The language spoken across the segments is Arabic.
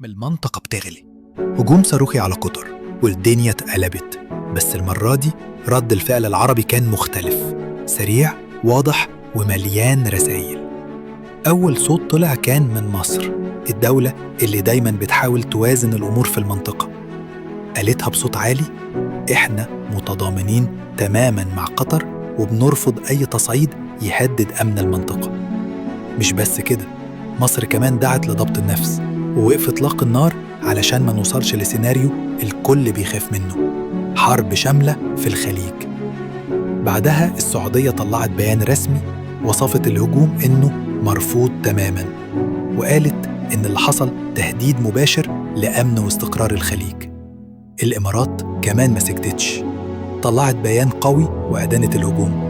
المنطقة بتغلي. هجوم صاروخي على قطر والدنيا اتقلبت. بس المرة دي رد الفعل العربي كان مختلف، سريع واضح ومليان رسائل. أول صوت طلع كان من مصر، الدولة اللي دايماً بتحاول توازن الأمور في المنطقة. قالتها بصوت عالي: إحنا متضامنين تماماً مع قطر وبنرفض أي تصعيد يهدد أمن المنطقة. مش بس كده، مصر كمان دعت لضبط النفس ووقف إطلاق النار علشان ما نوصلش لسيناريو الكل بيخاف منه، حرب شاملة في الخليج. بعدها السعودية طلعت بيان رسمي وصفت الهجوم إنه مرفوض تماماً، وقالت إن اللي حصل تهديد مباشر لأمن واستقرار الخليج. الإمارات كمان ما سكتتش، طلعت بيان قوي وأدانت الهجوم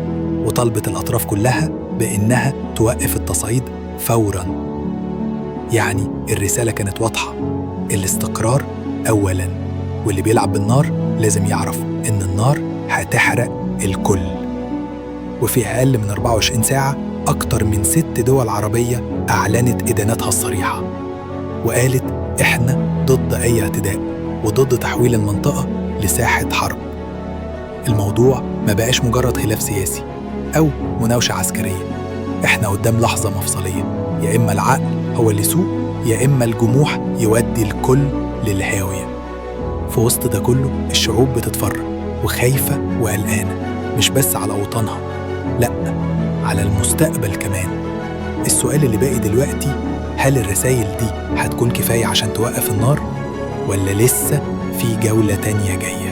وطلبت الأطراف كلها بإنها توقف التصعيد فوراً. يعني الرسالة كانت واضحة: الاستقرار أولاً، واللي بيلعب بالنار لازم يعرف إن النار هتحرق الكل. وفي أقل من 24 ساعة أكتر من 6 دول عربية أعلنت إدانتها الصريحة، وقالت إحنا ضد أي اعتداء وضد تحويل المنطقة لساحة حرب. الموضوع ما بقاش مجرد خلاف سياسي أو مناوشة عسكرية، إحنا قدام لحظة مفصلية، يا إما العقل هو اللي يسوق يا إما الجموح يودي الكل للهاوية. في وسط ده كله الشعوب بتتفرج وخايفة وقلقانة، مش بس على أوطانها، لأ، على المستقبل كمان. السؤال اللي باقي دلوقتي: هل الرسائل دي هتكون كفاية عشان توقف النار؟ ولا لسه في جولة تانية جاية؟